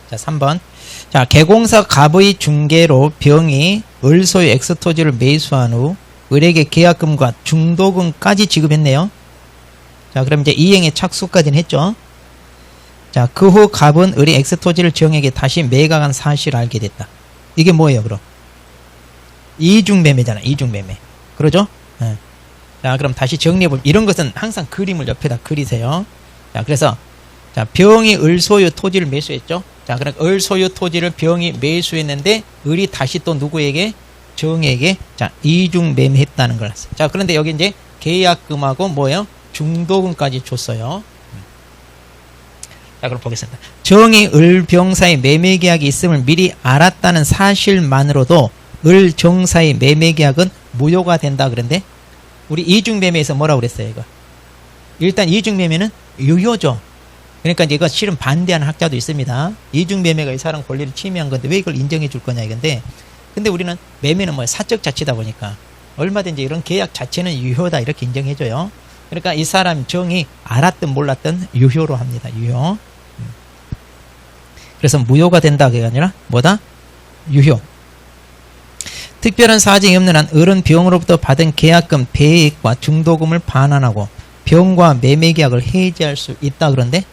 자, 3번. 자, 개공사 갑의 중개로 병이 을 소유 X토지를 매수한 후 을에게 계약금과 중도금까지 지급했네요. 자, 그럼 이제 이행의 착수까지는 했죠. 자, 그 후 갑은 을이 X토지를 정에게 다시 매각한 사실을 알게 됐다. 이게 뭐예요, 그럼? 이중매매잖아, 이중매매. 그러죠? 네. 자, 그럼 다시 정리해볼, 이런 것은 항상 그림을 옆에다 그리세요. 자, 그래서, 자, 병이 을 소유 토지를 매수했죠? 자, 그럼 을 소유 토지를 병이 매수했는데, 을이 다시 또 누구에게? 정에게, 자, 이중매매했다는 걸 했어요. 자, 그런데 여기 이제 계약금하고 뭐예요? 중도금까지 줬어요. 자, 그럼 보겠습니다. 정이 을, 병 사이 매매 계약이 있음을 미리 알았다는 사실만으로도 을, 정 사이 매매 계약은 무효가 된다. 그런데 우리 이중매매에서 뭐라고 그랬어요, 이거? 일단 이중매매는 유효죠. 그러니까 이제 이거 실은 반대하는 학자도 있습니다. 이중매매가 이 사람 권리를 침해한 건데 왜 이걸 인정해 줄 거냐 이건데, 근데 우리는 매매는 뭐 사적 자치다 보니까 얼마든지 이런 계약 자체는 유효다 이렇게 인정해 줘요. 그러니까 이 사람 정이 알았든 몰랐든 유효로 합니다. 유효. 그래서 무효가 된다 그게 아니라 뭐다? 유효. 특별한 사정이 없는 한 을은 병으로부터 받은 계약금 배액과 중도금을 반환하고 병과 매매 계약을 해지할 수 있다. 그런데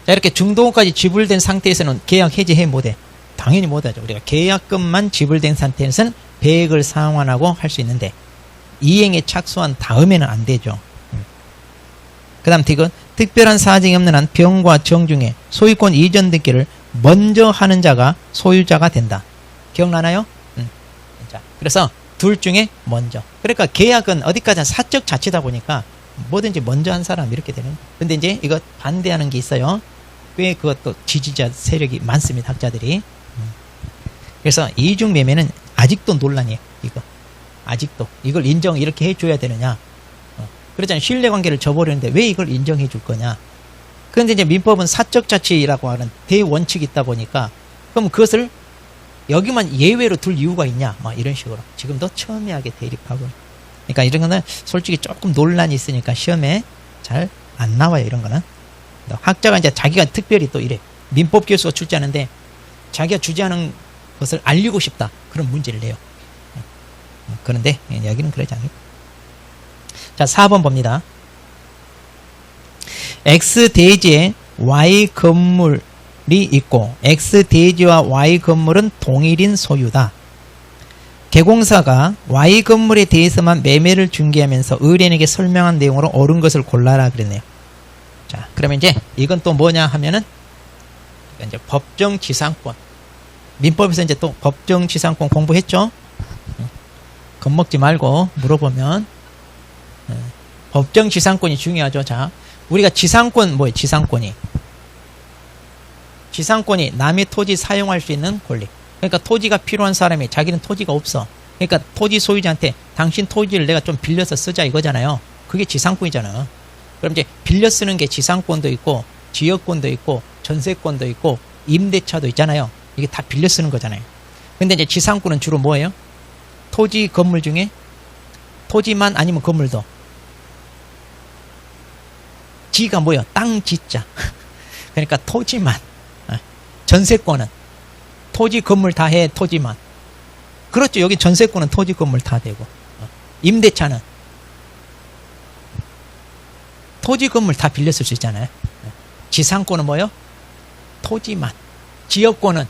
자, 이렇게 중도금까지 지불된 상태에서는 계약 해지해 못해. 당연히 못하죠. 우리가 계약금만 지불된 상태에서는 배액을 상환하고 할 수 있는데 이행에 착수한 다음에는 안 되죠. 그 다음 틱은 특별한 사정이 없는 한 병과 정 중에 소유권 이전 등기를 먼저 하는 자가 소유자가 된다. 기억나나요? 자, 그래서 둘 중에 먼저. 그러니까 계약은 어디까지나 사적 자치다 보니까 뭐든지 먼저 한 사람 이렇게 되는. 근데 이제 이거 반대하는 게 있어요. 꽤 그것도 지지자 세력이 많습니다. 학자들이. 그래서 이중매매는 아직도 논란이에요. 이거 아직도 이걸 인정 이렇게 해줘야 되느냐. 그렇잖아요. 신뢰관계를 저버리는데 왜 이걸 인정해 줄 거냐. 그런데 이제 민법은 사적 자치라고 하는 대원칙이 있다 보니까 그럼 그것을 여기만 예외로 둘 이유가 있냐. 막 이런 식으로 지금도 첨예하게 대립하고. 그러니까 이런 거는 솔직히 조금 논란이 있으니까 시험에 잘 안 나와요. 이런 거는. 학자가 이제 자기가 특별히 또 이래. 민법 교수가 출제하는데 자기가 주제하는 것을 알리고 싶다. 그런 문제를 내요. 그런데 여기는 그러지 않아요. 자, 4번 봅니다. X 대지에 Y 건물이 있고 X 대지와 Y 건물은 동일인 소유다. 개공사가 Y 건물에 대해서만 매매를 중개하면서 의뢰인에게 설명한 내용으로 옳은 것을 골라라 그랬네요. 자, 그러면 이제 이건 또 뭐냐 하면은 이제 법정지상권. 민법에서 이제 또 법정지상권 공부했죠? 겁먹지 말고 물어보면. 법정지상권이 중요하죠. 자, 우리가 지상권 뭐예요? 지상권이 남의 토지 사용할 수 있는 권리. 그러니까 토지가 필요한 사람이 자기는 토지가 없어. 그러니까 토지 소유자한테 당신 토지를 내가 좀 빌려서 쓰자 이거잖아요. 그게 지상권이잖아. 그럼 이제 빌려 쓰는 게 지상권도 있고 지역권도 있고 전세권도 있고 임대차도 있잖아요. 이게 다 빌려 쓰는 거잖아요. 근데 이제 지상권은 주로 뭐예요? 토지 건물 중에 토지만 아니면 건물도. 지가 뭐예요? 땅 지자. 그러니까 토지만. 전세권은 토지 건물 다 해. 토지만. 그렇죠. 여기 전세권은 토지 건물 다 되고. 임대차는 토지 건물 다 빌려 쓸 수 있잖아요. 지상권은 뭐예요? 토지만. 지역권은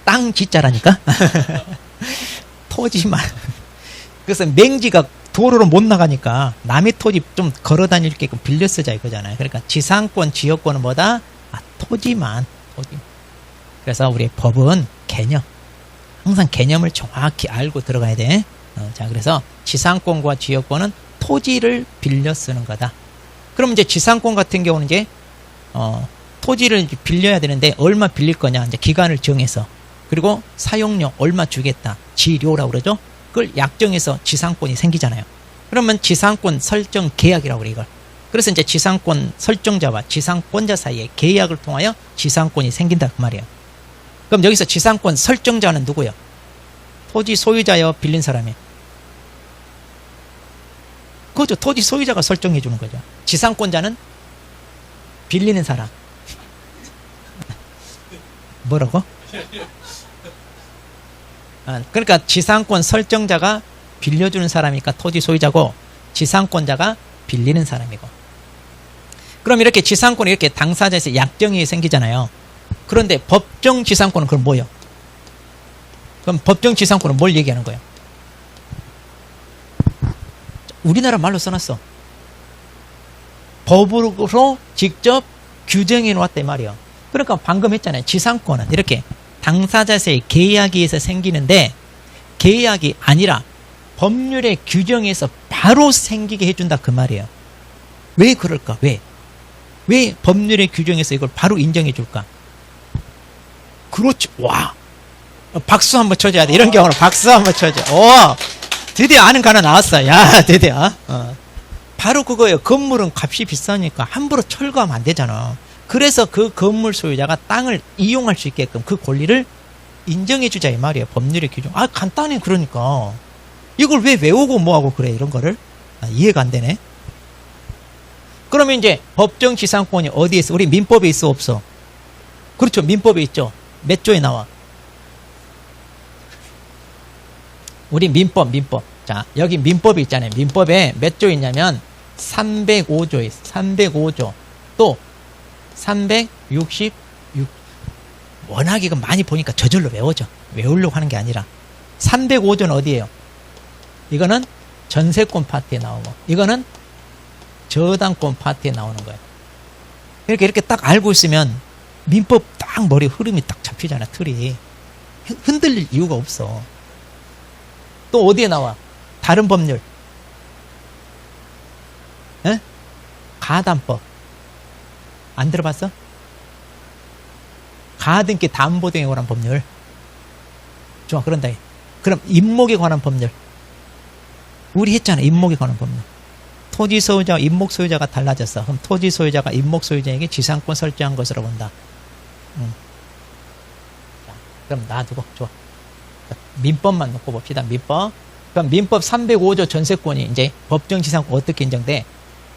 땅 지자라니까. 토지만. 그래서 맹지가 도로로 못 나가니까 남의 토지 좀 걸어 다닐 게 빌려 쓰자 이거잖아요. 그러니까 지상권, 지역권은 뭐다? 토지만. 그래서 우리 법은 개념. 항상 개념을 정확히 알고 들어가야 돼. 자, 그래서 지상권과 지역권은 토지를 빌려 쓰는 거다. 그럼 이제 지상권 같은 경우는 이제 토지를 빌려야 되는데 얼마 빌릴 거냐? 이제 기간을 정해서. 그리고 사용료 얼마 주겠다. 지료라고 그러죠? 그걸 약정해서 지상권이 생기잖아요. 그러면 지상권 설정 계약이라고 그래, 이걸. 그래서 이제 지상권 설정자와 지상권자 사이에 계약을 통하여 지상권이 생긴다 그 말이에요. 그럼 여기서 지상권 설정자는 누구예요? 토지 소유자여 빌린 사람이. 그거죠. 토지 소유자가 설정해 주는 거죠. 지상권자는 빌리는 사람. 뭐라고? 그러니까 지상권 설정자가 빌려주는 사람이니까 토지 소유자고 지상권자가 빌리는 사람이고. 그럼 이렇게 지상권이 이렇게 당사자에서 약정이 생기잖아요. 그런데 법정 지상권은 그럼 뭐예요? 그럼 법정 지상권은 뭘 얘기하는 거예요? 우리나라 말로 써놨어. 법으로 직접 규정해 놓았단 말이에요. 그러니까 방금 했잖아요. 지상권은 이렇게 당사자에서의 계약에 의해서 생기는데 계약이 아니라 법률의 규정에서 바로 생기게 해준다 그 말이에요. 왜 그럴까? 왜 법률의 규정에서 이걸 바로 인정해 줄까? 그렇지. 와, 박수 한번 쳐줘야 돼. 이런 경우는 박수 한번 쳐줘. 오, 드디어 아는 거 하나 나왔어. 야, 드디어. 바로 그거예요. 건물은 값이 비싸니까 함부로 철거하면 안 되잖아. 그래서 그 건물 소유자가 땅을 이용할 수 있게끔 그 권리를 인정해 주자 이 말이에요. 법률의 규정. 간단해. 그러니까 이걸 왜 외우고 뭐하고 그래 이런 거를. 이해가 안 되네. 그러면 이제 법정 지상권이 어디에 있어? 우리 민법에 있어 없어? 그렇죠. 민법에 있죠. 몇 조에 나와? 우리 민법. 자, 여기 민법이 있잖아요. 민법에 몇 조 있냐면 305조 있어. 305조. 또 366. 워낙 이거 많이 보니까 저절로 외워져. 외우려고 하는 게 아니라 305조는 어디예요? 이거는 전세권 파트에 나오고 이거는 저당권 파트에 나오는 거예요. 이렇게 딱 알고 있으면 민법 딱 머리 흐름이 딱 잡히잖아. 틀이 흔들릴 이유가 없어. 또 어디에 나와? 다른 법률. 에? 가담법. 안 들어봤어? 가등기 담보 등에 관한 법률. 좋아, 그런다. 그럼 임목에 관한 법률. 우리 했잖아. 임목에 관한 법률. 토지 소유자와 임목 소유자가 달라졌어. 그럼 토지 소유자가 임목 소유자에게 지상권 설정한 것으로 본다. 자, 그럼 놔두고. 좋아. 민법만 놓고 봅시다. 민법. 그럼 민법 305조 전세권이 이제 법정 지상권 어떻게 인정돼?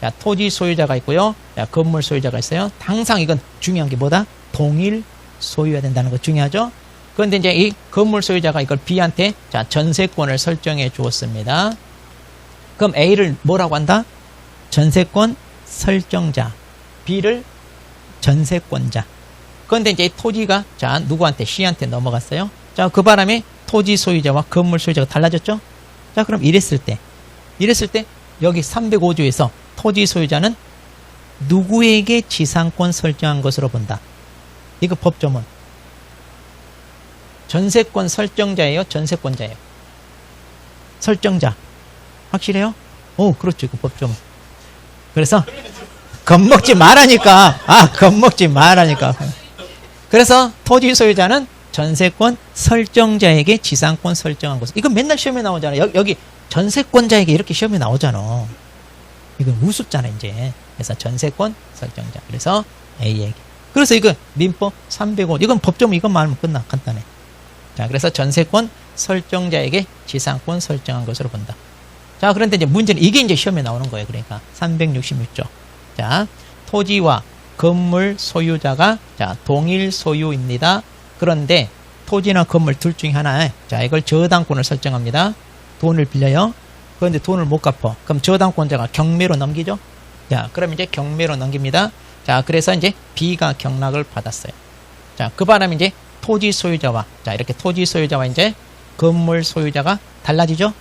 자, 토지 소유자가 있고요. 자, 건물 소유자가 있어요. 항상 이건 중요한 게 뭐다? 동일 소유해야 된다는 거 중요하죠? 그런데 이제 이 건물 소유자가 이걸 B한테 자, 전세권을 설정해 주었습니다. 그럼 A를 뭐라고 한다? 전세권 설정자. B를 전세권자. 그런데 이제 토지가 자, 누구한테? C한테 넘어갔어요. 자, 그 바람에 토지 소유자와 건물 소유자가 달라졌죠? 자, 그럼 이랬을 때 여기 305조에서 토지 소유자는 누구에게 지상권 설정한 것으로 본다. 이거 법조문. 전세권 설정자예요? 전세권자예요? 설정자. 확실해요? 오, 그렇죠. 그 법조문. 그래서 겁먹지 말라니까. 겁먹지 말라니까. 그래서 토지 소유자는 전세권 설정자에게 지상권 설정한 것. 이거 맨날 시험에 나오잖아. 여기 전세권자에게 이렇게 시험에 나오잖아. 이건 우습잖아 이제. 그래서 전세권 설정자. 그래서 A에게. 그래서 이거 민법 305. 이건 법조문 이것만 알면 끝나. 간단해. 자, 그래서 전세권 설정자에게 지상권 설정한 것으로 본다. 자, 그런데 이제 문제는 이게 이제 시험에 나오는 거예요. 그러니까 366조. 자, 토지와 건물 소유자가 자, 동일 소유입니다. 그런데 토지나 건물 둘 중에 하나에 자, 이걸 저당권을 설정합니다. 돈을 빌려요. 그런데 돈을 못 갚아. 그럼 저당권자가 경매로 넘기죠. 자, 그럼 이제 경매로 넘깁니다. 자, 그래서 이제 B가 경락을 받았어요. 자, 그 바람에 이제 토지 소유자와 자, 이렇게 토지 소유자와 이제 건물 소유자가 달라지죠.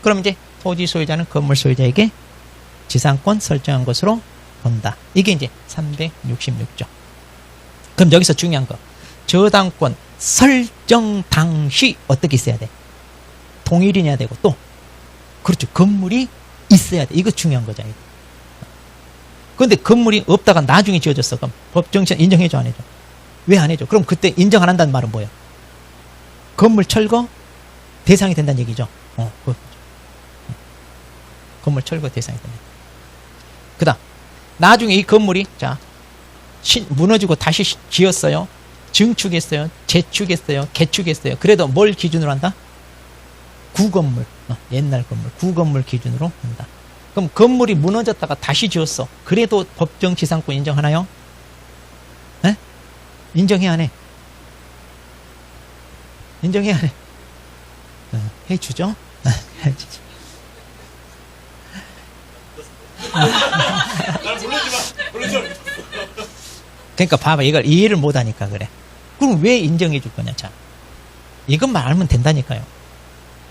그럼 이제 토지 소유자는 건물 소유자에게 지상권 설정한 것으로 본다. 이게 이제 366조. 그럼 여기서 중요한 거. 저당권 설정 당시 어떻게 있어야 돼? 동일이냐 되고 또 그렇죠. 건물이 있어야 돼. 이거 중요한 거잖아요. 그런데 건물이 없다가 나중에 지어졌어. 그럼 법정시장 인정해줘 안 해줘? 왜 안 해줘? 그럼 그때 인정 안 한다는 말은 뭐예요? 건물 철거 대상이 된다는 얘기죠. 건물 철거 대상이 된다. 그 다음 나중에 이 건물이 자 무너지고 다시 지었어요. 증축했어요. 재축했어요. 개축했어요. 그래도 뭘 기준으로 한다? 구건물. 옛날 건물. 구건물 기준으로 한다. 그럼 건물이 무너졌다가 다시 지었어. 그래도 법정 지상권 인정하나요? 에? 인정해 안 해? 인정해야 해. 해주죠? 해주죠. 그러니까 봐봐. 이걸 이해를 못하니까 그래. 그럼 왜 인정해 줄 거냐? 자, 이것만 알면 된다니까요.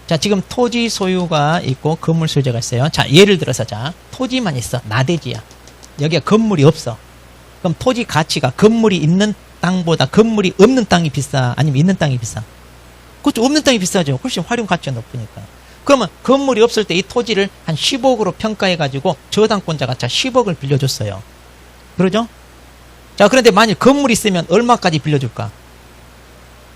자, 지금 토지 소유가 있고 건물 소유자가 있어요. 자, 예를 들어서 자, 토지만 있어. 나대지야. 여기가 건물이 없어. 그럼 토지 가치가 건물이 있는 땅보다 건물이 없는 땅이 비싸? 아니면 있는 땅이 비싸? 그렇죠. 없는 땅이 비싸죠. 훨씬 활용 가치가 높으니까. 그러면 건물이 없을 때 이 토지를 한 10억으로 평가해가지고 저당권자가 자 10억을 빌려줬어요. 그러죠? 자, 그런데 만약 건물이 있으면 얼마까지 빌려줄까?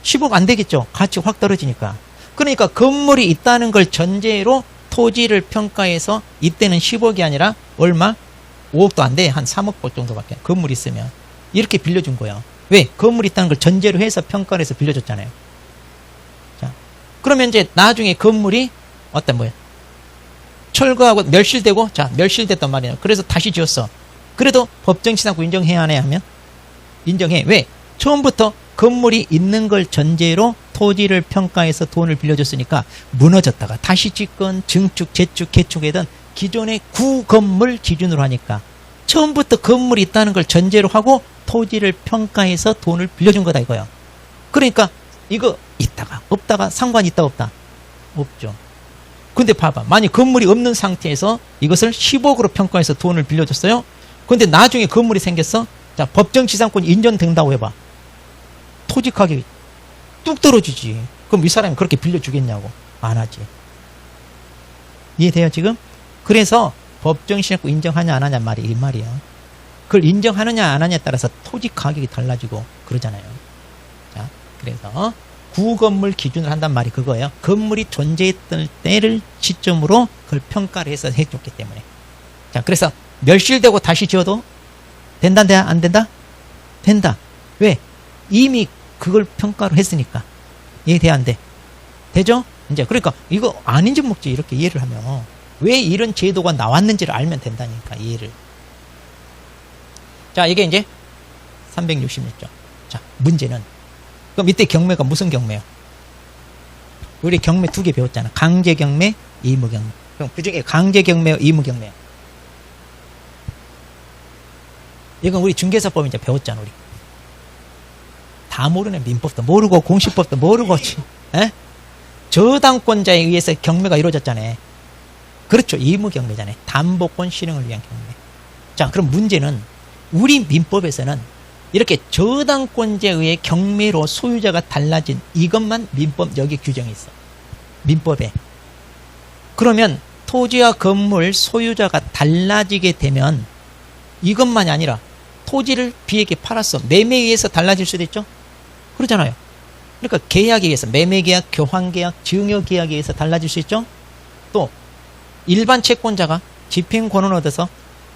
10억 안 되겠죠. 가치 확 떨어지니까. 그러니까 건물이 있다는 걸 전제로 토지를 평가해서 이때는 10억이 아니라 얼마? 5억도 안 돼. 한 3억 정도밖에. 건물이 있으면. 이렇게 빌려준 거예요. 왜? 건물이 있다는 걸 전제로 해서 평가를 해서 빌려줬잖아요. 자, 그러면 이제 나중에 건물이 어떤 뭐예요? 철거하고 멸실되고, 자, 멸실됐단 말이에요. 그래서 다시 지었어. 그래도 법정치상권 인정해야 하냐 하면? 인정해. 왜? 처음부터 건물이 있는 걸 전제로 토지를 평가해서 돈을 빌려줬으니까 무너졌다가 다시 짓건 증축, 재축, 개축이든 기존의 구건물 기준으로 하니까 처음부터 건물이 있다는 걸 전제로 하고 토지를 평가해서 돈을 빌려준 거다 이거야. 그러니까 이거 있다가 없다가 상관이 있다 없다? 없죠. 근데 봐봐. 만약 건물이 없는 상태에서 이것을 10억으로 평가해서 돈을 빌려줬어요. 근데 나중에 건물이 생겼어. 자, 법정지상권이 인정된다고 해봐. 토지 가격이 뚝 떨어지지. 그럼 이 사람이 그렇게 빌려주겠냐고. 안 하지. 이해돼요 지금? 그래서 법정지상권 인정하냐 안 하냐 말이 이 말이야. 그걸 인정하느냐 안 하냐에 따라서 토지 가격이 달라지고 그러잖아요. 자, 그래서 구건물 기준으로 한단 말이 그거예요. 건물이 존재했던 때를 시점으로 그걸 평가를 해서 해줬기 때문에. 자, 그래서 멸실되고 다시 지어도 된다, 안 된다? 된다. 왜? 이미 그걸 평가를 했으니까. 이해돼, 안 돼? 되죠? 이제, 그러니까 이거 아닌지 먹지, 이렇게 이해를 하면. 왜 이런 제도가 나왔는지를 알면 된다니까, 이해를. 자, 이게 이제 366조. 자, 문제는. 그럼 이때 경매가 무슨 경매요? 우리 경매 2개 배웠잖아. 강제경매, 의무경매. 그럼 그 중에 강제경매와 의무경매. 이건 우리 중개사법 이제 배웠잖아, 우리. 다 모르네. 민법도 모르고, 공시법도 모르고, 에? 저당권자에 의해서 경매가 이루어졌잖아요. 그렇죠. 의무경매잖아요. 담보권 실행을 위한 경매. 자, 그럼 문제는 우리 민법에서는 이렇게 저당권자에 의해 경매로 소유자가 달라진 이것만 민법 여기 규정이 있어. 민법에. 그러면 토지와 건물 소유자가 달라지게 되면 이것만이 아니라 토지를 B에게 팔았어. 매매에 의해서 달라질 수도 있죠. 그러잖아요. 그러니까 계약에 의해서 매매계약, 교환계약, 증여계약에 의해서 달라질 수 있죠. 또 일반 채권자가 집행권을 얻어서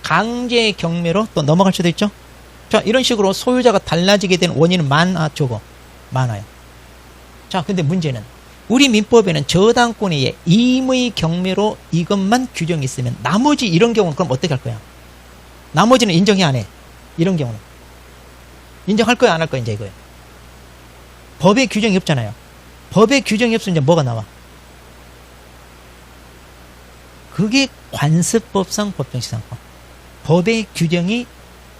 강제 경매로 또 넘어갈 수도 있죠. 자, 이런 식으로 소유자가 달라지게 된 원인은 많아, 적어? 많아요. 자, 근데 문제는 우리 민법에는 저당권에 의해 임의 경매로 이것만 규정이 있으면 나머지 이런 경우는 그럼 어떻게 할 거야? 나머지는 인정해 안 해? 이런 경우는 인정할 거야 안 할 거야? 이제 이거예요. 법에 규정이 없잖아요. 법에 규정이 없으면 이제 뭐가 나와? 그게 관습법상 법정지상권. 법의 규정이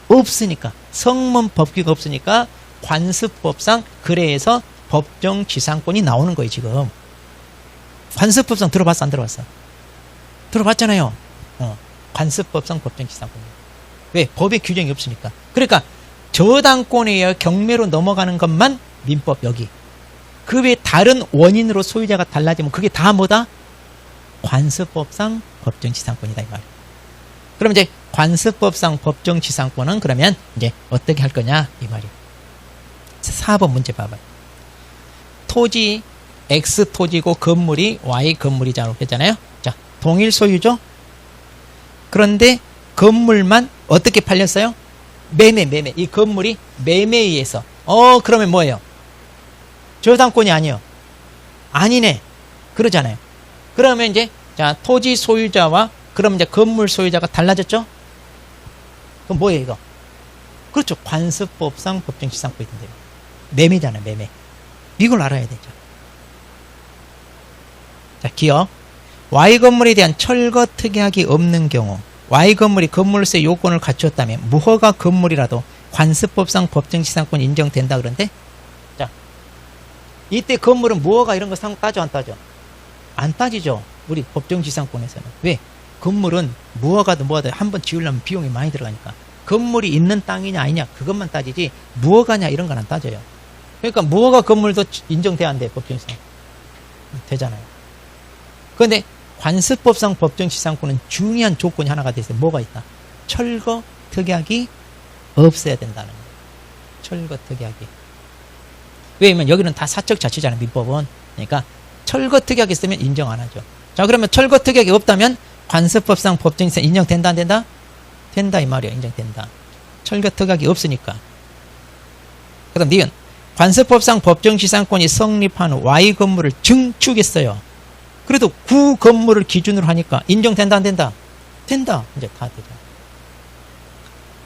없으니까, 성문 법규가 없으니까 관습법상 그래서 법정지상권이 나오는 거예요. 지금 관습법상 들어봤어 안 들어봤어? 들어봤잖아요. 관습법상 법정지상권. 왜? 법의 규정이 없으니까. 그러니까 저당권에 의해 경매로 넘어가는 것만 민법 여기. 그 외에 다른 원인으로 소유자가 달라지면 그게 다 뭐다? 관습법상 법정지상권이다 이 말이에요. 그럼 이제 관습법상 법정지상권은 그러면 이제 어떻게 할 거냐 이 말이에요. 4번 문제 봐봐요. 토지 X 토지고 건물이 Y 건물이자고 했잖아요. 자, 동일 소유죠. 그런데 건물만 어떻게 팔렸어요? 매매. 이 건물이 매매에 의해서. 그러면 뭐예요? 저당권이 아니요. 아니네. 그러잖아요. 그러면 이제 자, 토지 소유자와 그럼 이제 건물 소유자가 달라졌죠? 그럼 뭐예요, 이거? 그렇죠. 관습법상 법정지상권이 된대요. 매매잖아요, 매매. 이걸 알아야 되죠. 자, 기억. Y 건물에 대한 철거 특약이 없는 경우, Y 건물이 건물세 요건을 갖추었다면 무허가 건물이라도 관습법상 법정지상권 인정된다 그런데, 자, 이때 건물은 무허가 이런 거 따져 안 따져? 안 따지죠. 우리 법정지상권에서는. 왜? 건물은 무허가도 뭐하든 한번 지으려면 비용이 많이 들어가니까. 건물이 있는 땅이냐 아니냐 그것만 따지지 무허가냐 이런 건 안 따져요. 그러니까 무허가 건물도 인정돼야 안 돼, 법정지상. 되잖아요. 그런데 관습법상 법정지상권은 중요한 조건이 하나가 돼서 뭐가 있다? 철거 특약이 없어야 된다는 거예요. 철거 특약이. 왜냐면 여기는 다 사적 자치잖아요, 민법은. 그러니까 철거 특약이 있으면 인정 안 하죠. 자, 그러면 철거 특약이 없다면 관습법상 법정지상 인정된다 안 된다? 된다 이 말이에요. 인정된다. 철거 특약이 없으니까. 그 다음 니은 관습법상 법정지상권이 성립한 후 Y 건물을 증축했어요. 그래도 구 건물을 기준으로 하니까 인정된다 안 된다? 된다. 이제 다 되죠.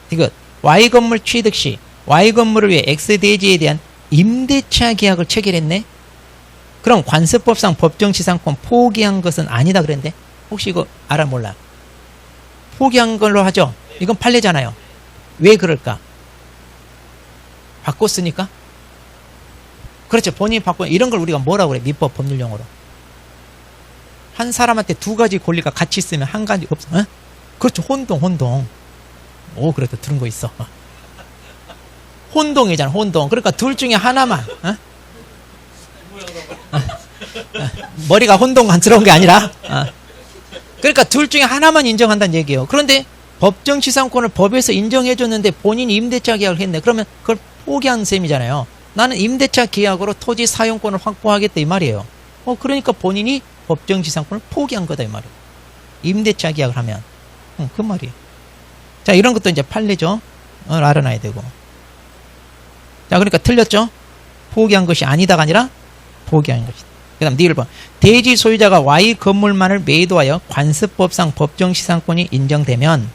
이거 Y 건물 취득 시 Y 건물을 위해 X대지에 대한 임대차 계약을 체결했네. 그럼 관습법상 법정지상권 포기한 것은 아니다 그랬는데 혹시 이거 알아 몰라? 포기한 걸로 하죠. 이건 판례잖아요. 왜 그럴까? 바꿨으니까? 그렇죠. 본인이 바꾼 이런 걸 우리가 뭐라고 그래? 민법 법률 용어로. 한 사람한테 두 가지 권리가 같이 있으면 한 가지 없어. 어? 그렇죠. 혼동. 오, 그래도 들은 거 있어. 혼동이잖아, 혼동. 그러니까 둘 중에 하나만. 어? 머리가 혼동스러운 게 아니라. 그러니까 둘 중에 하나만 인정한다는 얘기예요. 그런데 법정지상권을 법에서 인정해줬는데 본인이 임대차 계약을 했네. 그러면 그걸 포기한 셈이잖아요. 나는 임대차 계약으로 토지 사용권을 확보하겠다 이 말이에요. 그러니까 본인이 법정지상권을 포기한 거다 이 말이에요. 임대차 계약을 하면. 그 말이에요. 자, 이런 것도 이제 판례죠. 알아놔야 되고. 자, 그러니까 틀렸죠? 포기한 것이 아니다가 아니라 포기한 것이다. 그 다음 D 1번. 대지 소유자가 Y 건물만을 매도하여 관습법상 법정지상권이 인정되면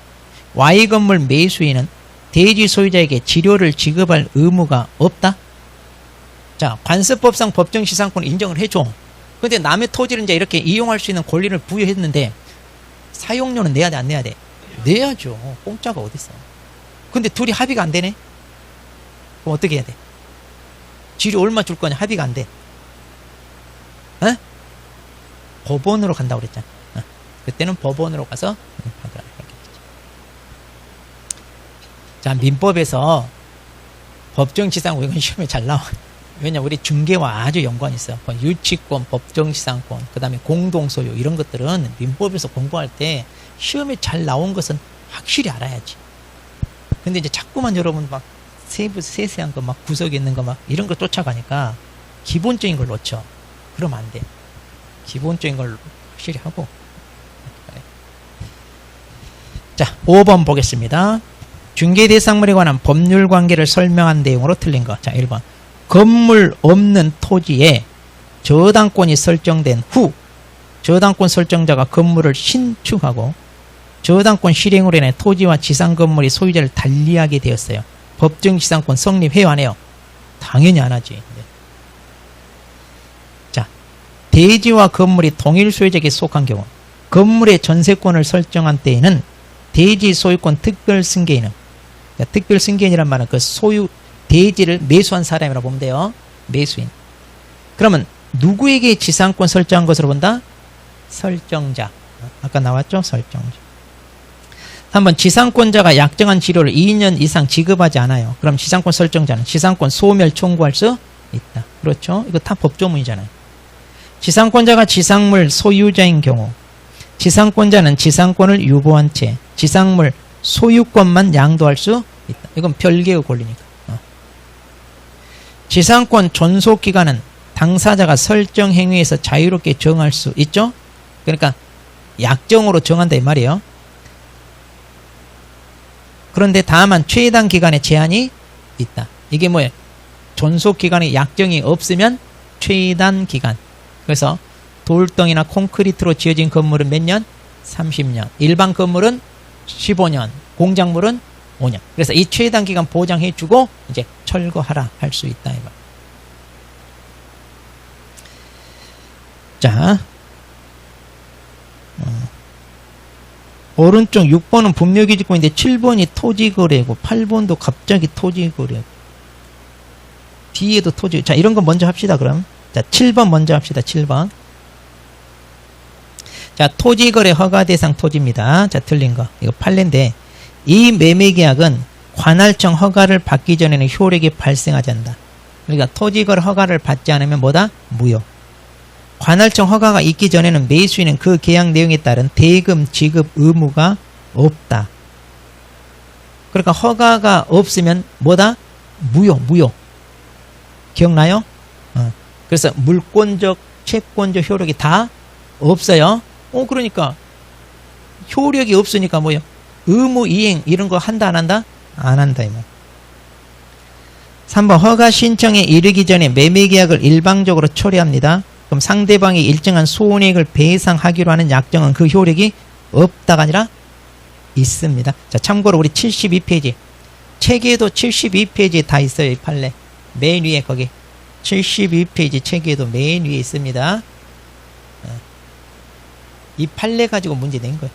Y 건물 매수인은 대지 소유자에게 지료를 지급할 의무가 없다? 자, 관습법상 법정지상권을 인정을 해줘. 근데 남의 토지를 이제 이렇게 이용할 수 있는 권리를 부여했는데 사용료는 내야 돼, 안 내야 돼? 내야죠. 공짜가 어딨어. 근데 둘이 합의가 안 되네? 그럼 어떻게 해야 돼? 지료 얼마 줄 거냐? 합의가 안 돼. 어? 법원으로 간다고 그랬잖아. 그때는 법원으로 가서 하더라. 자, 민법에서 법정지상권 이건 시험에 잘 나와. 왜냐면 우리 중개와 아주 연관이 있어요. 유치권, 법정지상권, 그 다음에 공동소유 이런 것들은 민법에서 공부할 때 시험에 잘 나온 것은 확실히 알아야지. 근데 이제 자꾸만 여러분 막 세세한 거 막 구석에 있는 거 막 이런 거 쫓아가니까 기본적인 걸 놓쳐. 그러면 안 돼. 기본적인 걸 확실히 하고. 자, 5번 보겠습니다. 중개 대상물에 관한 법률 관계를 설명한 내용으로 틀린 거. 자, 1번. 건물 없는 토지에 저당권이 설정된 후 저당권 설정자가 건물을 신축하고 저당권 실행으로 인해 토지와 지상 건물이 소유자를 달리하게 되었어요. 법정지상권 성립해요, 안 해요? 당연히 안 하지. 네. 자, 대지와 건물이 동일 소유자에게 속한 경우 건물의 전세권을 설정한 때에는 대지 소유권 특별 승계인은, 그러니까 특별 승계인이란 말은 그 소유 대지를 매수한 사람이라고 보면 돼요. 매수인. 그러면 누구에게 지상권 설정한 것으로 본다? 설정자. 아까 나왔죠? 설정자. 3번 지상권자가 약정한 지료를 2년 이상 지급하지 않아요. 그럼 지상권 설정자는 지상권 소멸 청구할 수 있다. 그렇죠? 이거 다 법조문이잖아요. 지상권자가 지상물 소유자인 경우 지상권자는 지상권을 유보한 채 지상물 소유권만 양도할 수 있다. 이건 별개의 권리니까. 지상권 존속기간은 당사자가 설정 행위에서 자유롭게 정할 수 있죠? 그러니까 약정으로 정한다 이 말이에요. 그런데 다만 최단 기간에 제한이 있다. 이게 뭐예요? 존속기간에 약정이 없으면 최단 기간. 그래서 돌덩이나 콘크리트로 지어진 건물은 몇 년? 30년. 일반 건물은 15년. 공작물은 5년. 그래서 이 최단 기간 보장해주고 이제 철거하라 할 수 있다. 이거. 자, 오른쪽 6번은 분묘기지권인데 7번이 토지거래고 8번도 갑자기 토지거래고 뒤에도 토지. 자, 이런 거 먼저 합시다. 그럼 자, 7번 먼저 합시다. 7번. 자, 토지거래 허가 대상 토지입니다. 자, 틀린 거. 이거 판례인데 이 매매계약은 관할청 허가를 받기 전에는 효력이 발생하지 않는다. 그러니까 토지거래 허가를 받지 않으면 뭐다? 무효. 관할청 허가가 있기 전에는 매수인은 그 계약 내용에 따른 대금 지급 의무가 없다. 그러니까 허가가 없으면 뭐다? 무효. 기억나요? 그래서 물권적, 채권적 효력이 다 없어요. 그러니까 효력이 없으니까 뭐요? 의무 이행 이런 거 한다 안 한다? 안 한다. 3번 허가 신청에 이르기 전에 매매계약을 일방적으로 초래합니다. 그럼 상대방이 일정한 손해액을 배상하기로 하는 약정은 그 효력이 없다가 아니라 있습니다. 자, 참고로 우리 72페이지 책에도 72페이지에 다 있어요. 이 판례 맨 위에 거기 72페이지 책에도 맨 위에 있습니다. 이 판례 가지고 문제 낸 거예요.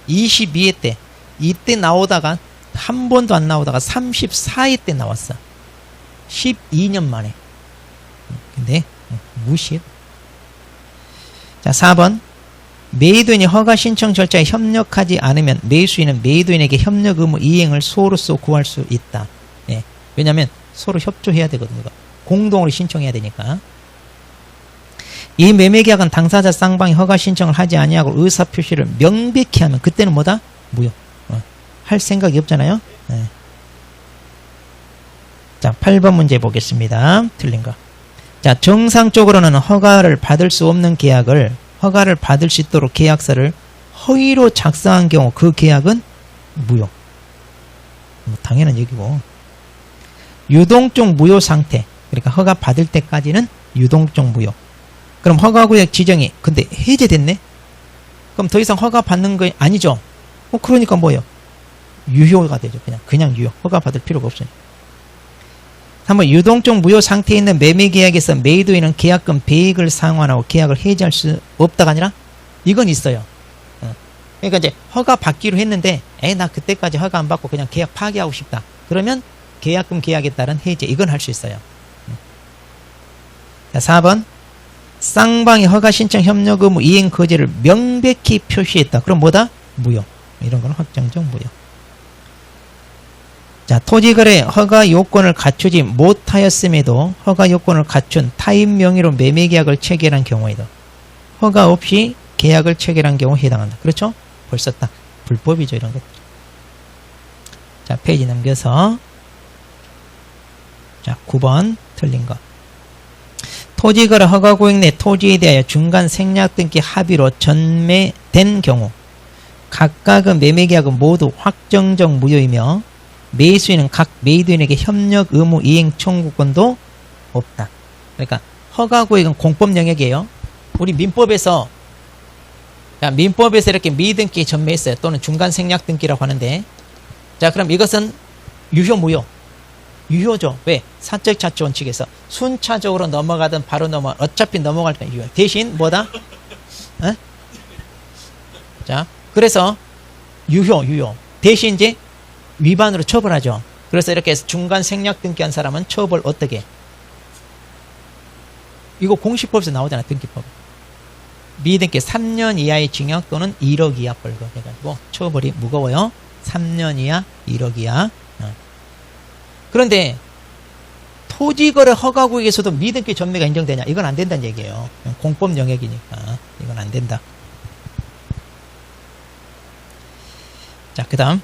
22회 때 이때 나오다가 한 번도 안 나오다가 34회 때 나왔어. 12년 만에. 근데 무시해. 자, 4번 매도인이 허가 신청 절차에 협력하지 않으면 매수인은 매도인에게 협력 의무 이행을 소로서 구할 수 있다. 예. 왜냐하면 서로 협조해야 되거든요. 공동으로 신청해야 되니까. 이 매매계약은 당사자 쌍방이 허가 신청을 하지 아니하고 의사표시를 명백히 하면 그때는 뭐다? 무효. 할 생각이 없잖아요. 네. 자, 8번 문제 보겠습니다. 틀린 거. 자, 정상적으로는 허가를 받을 수 없는 계약을 허가를 받을 수 있도록 계약서를 허위로 작성한 경우 그 계약은 무효. 당연한 얘기고. 유동적 무효 상태. 그러니까 허가 받을 때까지는 유동적 무효. 그럼 허가구역 지정이 근데 해제됐네? 그럼 더 이상 허가 받는 거 아니죠? 그러니까 뭐예요? 유효가 되죠. 그냥 유효. 허가 받을 필요가 없으니까. 한번 유동적 무효 상태에 있는 매매계약에서 매도인은 계약금 배액을 상환하고 계약을 해지할 수 없다가 아니라 이건 있어요. 그러니까 이제 허가 받기로 했는데 나 그때까지 허가 안 받고 그냥 계약 파기하고 싶다. 그러면 계약금 계약에 따른 해제 이건 할 수 있어요. 자, 4번 쌍방이 허가 신청 협력 의무 이행 거지를 명백히 표시했다. 그럼 뭐다? 무효. 이런 건 확정적 무효. 자, 토지거래 허가 요건을 갖추지 못하였음에도 허가 요건을 갖춘 타인 명의로 매매계약을 체결한 경우에도 허가 없이 계약을 체결한 경우에 해당한다. 그렇죠? 벌써 딱 불법이죠. 이런 것들. 자, 페이지 넘겨서 자, 9번 틀린 거. 토지거래 허가구역 내 토지에 대하여 중간 생략 등기 합의로 전매된 경우 각각의 매매계약은 모두 확정적 무효이며 매수인은 각 매도인에게 협력 의무 이행 청구권도 없다. 그러니까 허가구역은 공법 영역이에요. 우리 민법에서 이렇게 미등기 전매했어요. 또는 중간 생략 등기라고 하는데 자, 그럼 이것은 유효 무효? 유효죠. 왜? 사적 자치 원칙에서 순차적으로 넘어가든 바로 어차피 넘어갈 때 유효. 대신 뭐다? 자, 그래서 유효. 대신 이제 위반으로 처벌하죠. 그래서 이렇게 중간 생략 등기한 사람은 처벌 어떻게? 이거 공시법에서 나오잖아. 등기법. 미등기 3년 이하의 징역 또는 1억 이하 벌금 해가지고 처벌이 무거워요. 3년 이하, 1억 이하. 그런데 토지거래 허가구역에서도 미등기 전매가 인정되냐? 이건 안 된다는 얘기예요. 공법 영역이니까 이건 안 된다. 자, 그 다음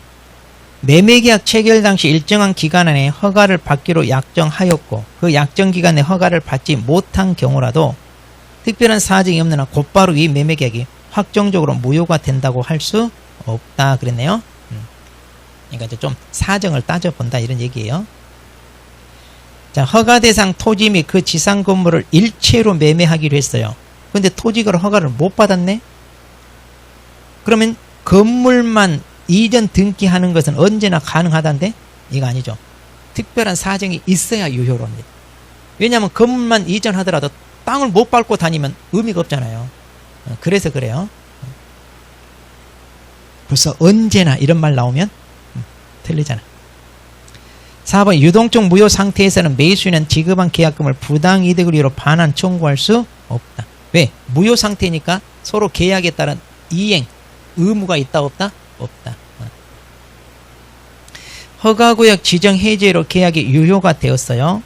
매매계약 체결 당시 일정한 기간 안에 허가를 받기로 약정하였고 그 약정 기간에 허가를 받지 못한 경우라도 특별한 사정이 없는 한 곧바로 이 매매계약이 확정적으로 무효가 된다고 할 수 없다 그랬네요. 그러니까 이제 좀 사정을 따져본다 이런 얘기예요. 자, 허가 대상 토지 및 그 지상 건물을 일체로 매매하기로 했어요. 근데 토지거래 허가를 못 받았네? 그러면 건물만 이전 등기하는 것은 언제나 가능하다는데? 이거 아니죠. 특별한 사정이 있어야 유효로 합니다. 왜냐하면 건물만 이전하더라도 땅을 못 밟고 다니면 의미가 없잖아요. 그래서 그래요. 그래서 언제나 이런 말 나오면 틀리잖아. 4번 유동적 무효 상태에서는 매수인은 지급한 계약금을 부당이득을 이유로 반환 청구할 수 없다. 왜? 무효 상태니까 서로 계약에 따른 이행 의무가 있다 없다? 없다. 허가구역 지정 해제로 계약이 유효가 되었어요.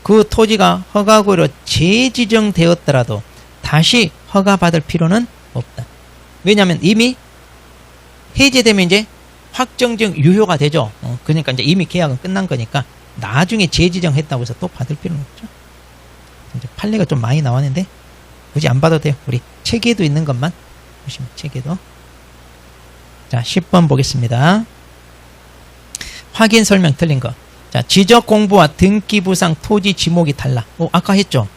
그 토지가 허가구역으로 재지정되었더라도 다시 허가받을 필요는 없다. 왜냐하면 이미 해제되면 이제 확정적 유효가 되죠. 그러니까 이제 이미 계약은 끝난 거니까 나중에 재지정했다고 해서 또 받을 필요는 없죠. 이제 판례가 좀 많이 나왔는데 굳이 안 봐도 돼요. 우리 책에도 있는 것만 보시면 책에도. 자, 10번 보겠습니다. 확인 설명 틀린 거. 자, 지적 공부와 등기부상 토지 지목이 달라. 아까 했죠.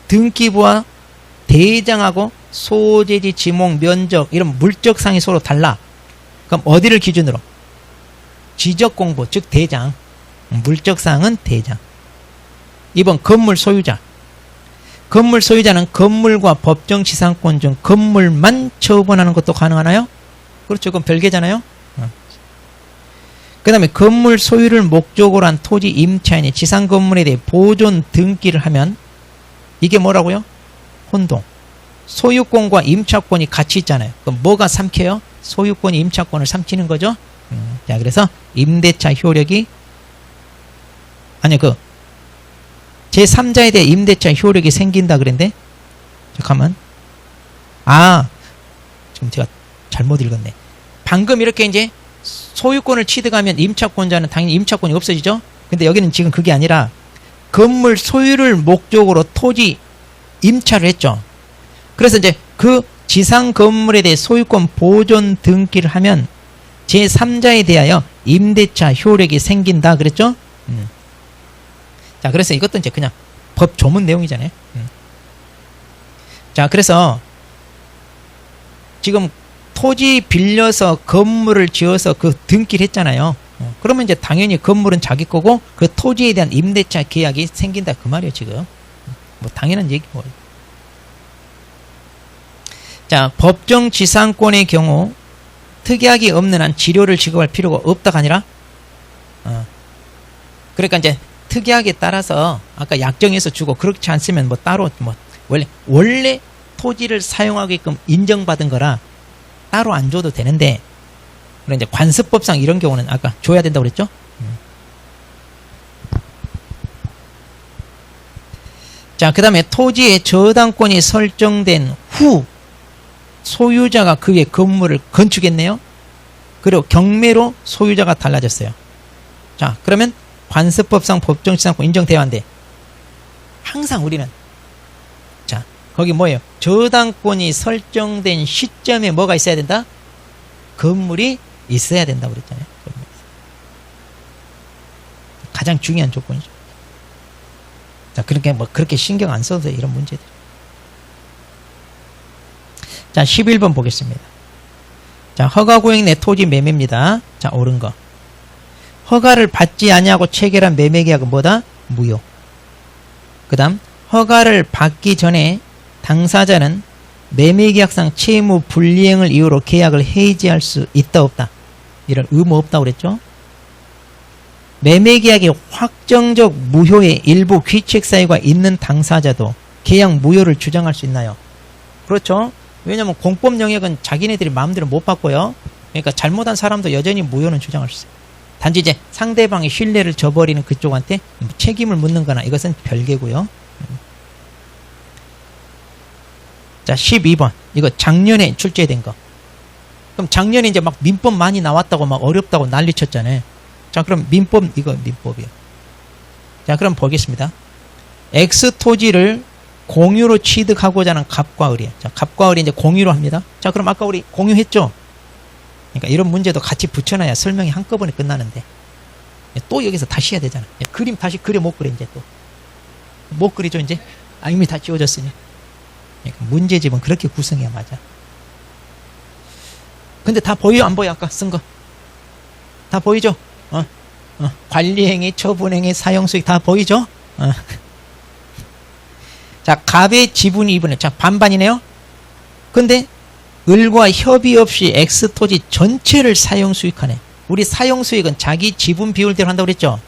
등기부와 대장하고 소재지 지목 면적 이런 물적상이 서로 달라. 그럼 어디를 기준으로? 지적 공부 즉 대장. 물적상은 대장. 2번 건물 소유자. 건물 소유자는 건물과 법정지상권 중 건물만 처분하는 것도 가능하나요? 그렇죠. 그건 별개잖아요. 그 다음에 건물 소유를 목적으로 한 토지 임차인이 지상 건물에 대해 보존 등기를 하면 이게 뭐라고요? 혼동. 소유권과 임차권이 같이 있잖아요. 그럼 뭐가 삼켜요? 소유권이 임차권을 삼키는 거죠. 자, 그래서 임대차 효력이 제3자에 대해 임대차 효력이 생긴다 그랬는데 잠깐만. 지금 제가 잘못 읽었네. 방금 이렇게 이제 소유권을 취득하면 임차권자는 당연히 임차권이 없어지죠. 근데 여기는 지금 그게 아니라 건물 소유를 목적으로 토지 임차를 했죠. 그래서 이제 그 지상 건물에 대해 소유권 보존 등기를 하면 제3자에 대하여 임대차 효력이 생긴다 그랬죠. 자, 그래서 이것도 이제 그냥 법 조문 내용이잖아요. 자, 그래서 지금 토지 빌려서 건물을 지어서 그 등기를 했잖아요. 그러면 이제 당연히 건물은 자기 거고 그 토지에 대한 임대차 계약이 생긴다 그 말이에요, 지금. 뭐 당연한 얘기고. 자, 법정 지상권의 경우 특약이 없는 한 지료를 지급할 필요가 없다가 아니라 그러니까 이제 특약에 따라서 아까 약정해서 주고 그렇지 않으면 뭐 따로 뭐 원래 토지를 사용하게끔 인정받은 거라 따로 안 줘도 되는데 그래 이제 관습법상 이런 경우는 아까 줘야 된다고 그랬죠? 자, 그 다음에 토지의 저당권이 설정된 후 소유자가 그의 건물을 건축했네요. 그리고 경매로 소유자가 달라졌어요. 자, 그러면 관습법상 법정지상권 인정돼야한데 항상 우리는 자, 거기 뭐예요? 저당권이 설정된 시점에 뭐가 있어야 된다? 건물이 있어야 된다고 그랬잖아요. 가장 중요한 조건이죠. 자, 그렇게 뭐 그렇게 신경 안 써도 돼, 이런 문제들. 자, 11번 보겠습니다. 자, 허가구역 내 토지 매매입니다. 자, 옳은 거. 허가를 받지 아니하고 체결한 매매계약은 뭐다? 무효. 그 다음 허가를 받기 전에 당사자는 매매계약상 채무 불이행을 이유로 계약을 해지할 수 있다 없다? 이런 의무 없다고 그랬죠. 매매계약이 확정적 무효의 일부 귀책사유가 있는 당사자도 계약 무효를 주장할 수 있나요? 그렇죠. 왜냐하면 공법 영역은 자기네들이 마음대로 못 바꿔요. 그러니까 잘못한 사람도 여전히 무효는 주장할 수 있어요. 단지 이제 상대방의 신뢰를 저버리는 그쪽한테 책임을 묻는 거나 이것은 별개고요. 자, 12번. 이거 작년에 출제된 거. 그럼 작년에 이제 막 민법 많이 나왔다고 막 어렵다고 난리 쳤잖아요. 자, 그럼 이거 민법이요. 자, 그럼 보겠습니다. X 토지를 공유로 취득하고자 하는 갑과 을이에요. 자, 갑과 을이 이제 공유로 합니다. 자, 그럼 아까 우리 공유했죠? 그러니까 이런 문제도 같이 붙여놔야 설명이 한꺼번에 끝나는데 또 여기서 다시 해야 되잖아. 그림 다시 그려 못 그려 이제 또 못 그리죠 이제. 이미 다 지워졌으니. 그러니까 문제집은 그렇게 구성해야 맞아. 근데 다 보여 안 보여? 아까 쓴 거 다 보이죠? 관리행위, 처분행위, 사용수익 다 보이죠? 자, 갑의 지분이 2분의 자, 반반이네요. 근데 을과 협의 없이 X토지 전체를 사용수익하네. 우리 사용수익은 자기 지분 비율대로 한다고 그랬죠.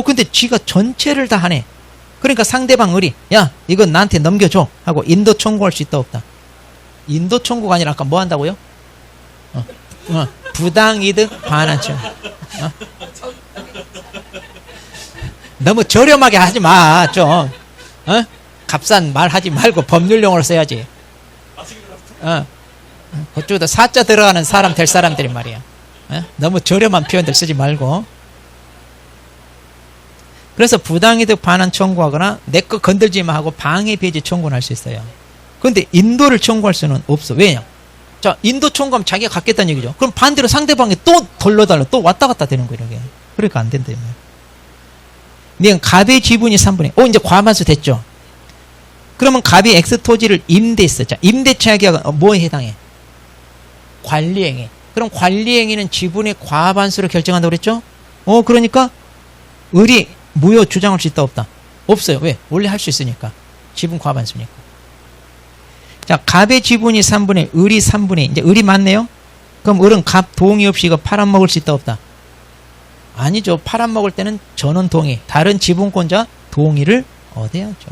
근데 쥐가 전체를 다 하네. 그러니까 상대방 을이 야 이건 나한테 넘겨줘 하고 인도 청구할 수 있다 없다. 인도 청구가 아니라 아까 뭐 한다고요? 부당이득 반환청. 너무 저렴하게 하지 마. 좀 값싼 말 하지 말고 법률용어로 써야지. 그쪽에다 사자 들어가는 사람 될 사람들이 말이야. 너무 저렴한 표현들 쓰지 말고. 그래서 부당이득 반환 청구하거나 내 거 건들지 마 하고 방해 배제 청구는 할 수 있어요. 그런데 인도를 청구할 수는 없어. 왜냐? 자, 인도 청구하면 자기가 갖겠다는 얘기죠. 그럼 반대로 상대방이 또 돌려달라, 또 왔다 갔다 되는 거예요, 이게. 그러니까 안 된다. 네, 갑의 지분이 3분의 1. 이제 과반수 됐죠? 그러면 갑이 X 토지를 임대했어. 자, 임대차 계약은 뭐에 해당해? 관리행위. 그럼 관리행위는 지분의 과반수를 결정한다고 그랬죠? 그러니까 을이 무효 주장할 수 있다 없다? 없어요. 왜? 원래 할 수 있으니까. 지분 과반수니까. 자, 갑의 지분이 3분의 1, 을이 3분의 2. 이제 을이 맞네요? 그럼 을은 갑 동의 없이 이거 팔아먹을 수 있다 없다? 아니죠. 팔아먹을 때는 전원 동의, 다른 지분권자 동의를 얻어야죠.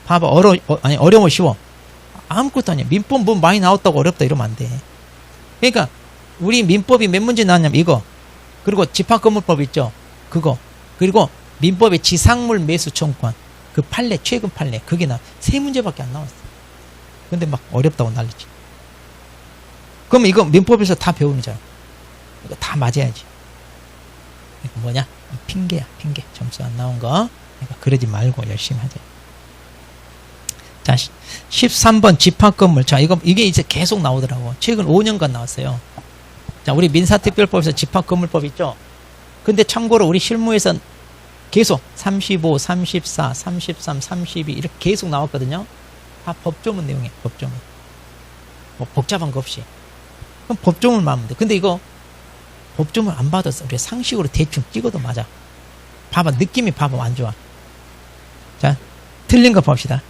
봐봐. 어려워 쉬워. 아무것도 아니야. 민법 뭐 많이 나왔다고 어렵다 이러면 안 돼. 그러니까 우리 민법이 몇 문제 나왔냐면 이거, 그리고 집합건물법 있죠? 그거, 그리고 민법의 지상물 매수 청구권, 그 판례, 최근 판례, 그게 나 3문제밖에 안 나왔어. 근데 막 어렵다고 난리지. 그럼 이거 민법에서 다 배우는 잖아. 이거 다 맞아야지. 이거 뭐냐? 핑계야, 핑계. 점수 안 나온 거. 그러니까 그러지 말고 열심히 하자. 자, 13번 집합건물. 자, 이게 이제 계속 나오더라고. 최근 5년간 나왔어요. 자, 우리 민사특별법에서 집합건물법 있죠? 근데 참고로 우리 실무에서 계속 35, 34, 33, 32 이렇게 계속 나왔거든요. 다 법조문 내용이에요. 법조문. 뭐 복잡한 거 없이. 그럼 법조문만 하면 돼. 근데 이거 법조문 안 받았어. 우리 상식으로 대충 찍어도 맞아. 봐봐. 느낌이 봐봐. 안 좋아. 자, 틀린 거 봅시다.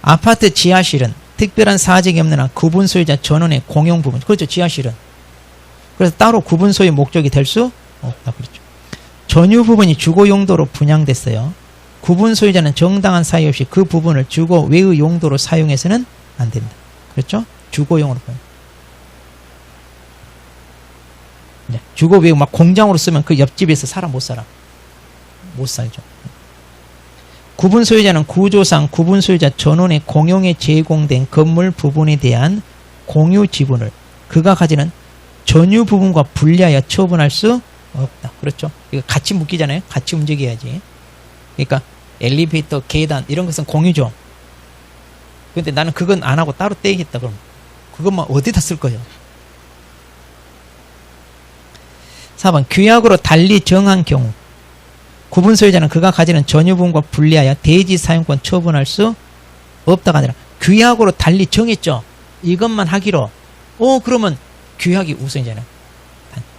아파트 지하실은 특별한 사정이 없는 한 구분 소유자 전원의 공용 부분. 그렇죠. 지하실은. 그래서 따로 구분 소유 목적이 될 수 없다. 그렇죠. 전유 부분이 주거 용도로 분양됐어요. 구분 소유자는 정당한 사유 없이 그 부분을 주거 외의 용도로 사용해서는 안 된다. 그렇죠? 주거용으로. 주거 외의 막 공장으로 쓰면 그 옆집에서 살아 못 살아? 못 살죠. 구분 소유자는 구조상 구분 소유자 전원의 공용에 제공된 건물 부분에 대한 공유 지분을 그가 가지는 전유 부분과 분리하여 처분할 수 없다. 그렇죠? 이거 같이 묶이잖아요. 같이 움직여야지. 그러니까 엘리베이터, 계단 이런 것은 공유죠. 근데 나는 그건 안 하고 따로 떼겠다. 그럼 그것만 어디다 쓸 거예요? 4번 규약으로 달리 정한 경우 구분 소유자는 그가 가지는 전유 부분과 분리하여 대지 사용권 처분할 수 없다가 아니라 규약으로 달리 정했죠. 이것만 하기로. 그러면 규약이 우선이잖아요.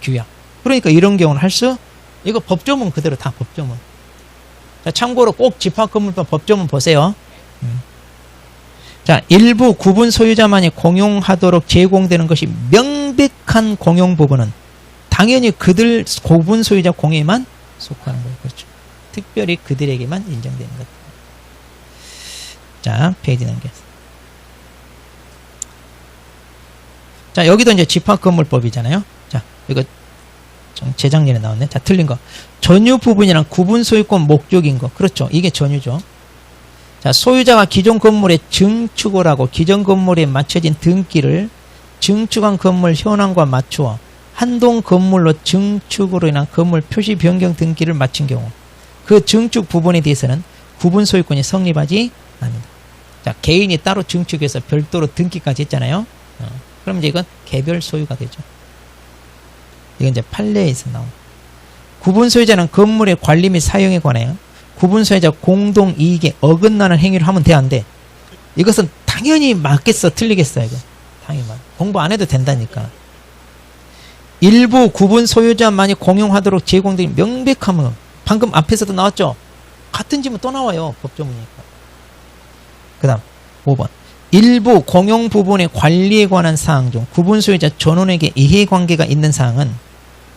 규약. 그러니까 이런 경우는 할 수, 이거 법조문 그대로 다 법조문. 자, 참고로 꼭 집합건물법 법조문 보세요. 자, 일부 구분 소유자만이 공용하도록 제공되는 것이 명백한 공용 부분은 당연히 그들 구분 소유자 공유에만 속하는 거예요. 그렇죠. 특별히 그들에게만 인정되는 것. 자, 페이지 넘겨서. 자, 여기도 이제 집합건물법이잖아요. 자, 이거 재작년에 나왔네. 자, 틀린 거. 전유 부분이랑 구분 소유권 목적인 거. 그렇죠. 이게 전유죠. 자, 소유자가 기존 건물에 증축을 하고 기존 건물에 맞춰진 등기를 증축한 건물 현황과 맞추어 한동 건물로 증축으로 인한 건물 표시 변경 등기를 마친 경우 그 증축 부분에 대해서는 구분 소유권이 성립하지 않는다. 자, 개인이 따로 증축해서 별도로 등기까지 했잖아요. 그럼 이제 이건 개별 소유가 되죠. 이건 이제 판례에서 나온. 구분 소유자는 건물의 관리 및 사용에 관하여 구분 소유자 공동 이익에 어긋나는 행위를 하면 돼, 안 돼? 이것은 당연히 맞겠어, 틀리겠어, 이거. 당연히 맞. 공부 안 해도 된다니까. 일부 구분 소유자만이 공용하도록 제공된 명백하면 방금 앞에서도 나왔죠. 같은 지문 또 나와요. 법조문이니까. 그 다음 5번 일부 공용 부분의 관리에 관한 사항 중 구분 소유자 전원에게 이해관계가 있는 사항은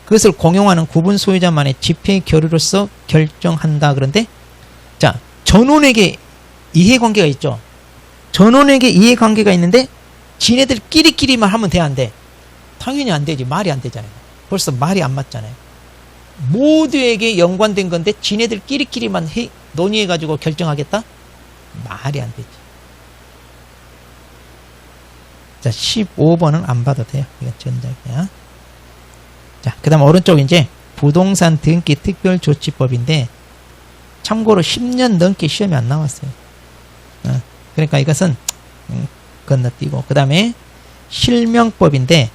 그것을 공용하는 구분 소유자만의 집회 결의로서 결정한다. 그런데 자, 전원에게 이해관계가 있죠. 전원에게 이해관계가 있는데 지네들끼리만 하면 돼, 안 돼? 당연히 안 되지. 말이 안 되잖아요. 벌써 말이 안 맞잖아요. 모두에게 연관된 건데 지네들끼리만 논의해가지고 결정하겠다? 말이 안 되지. 자, 15번은 안 봐도 돼요. 이건 전작이야. 자, 그 다음 오른쪽 이제 부동산 등기 특별조치법인데 참고로 10년 넘게 시험이 안 나왔어요. 그러니까 이것은 건너뛰고, 그 다음에 실명법인데,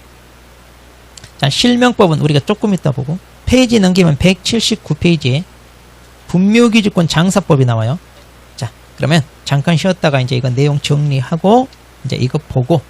자, 실명법은 우리가 조금 이따 보고, 페이지 넘기면 179페이지에 분묘기주권 장사법이 나와요. 자, 그러면 잠깐 쉬었다가 이제 이거 내용 정리하고 이제 이거 보고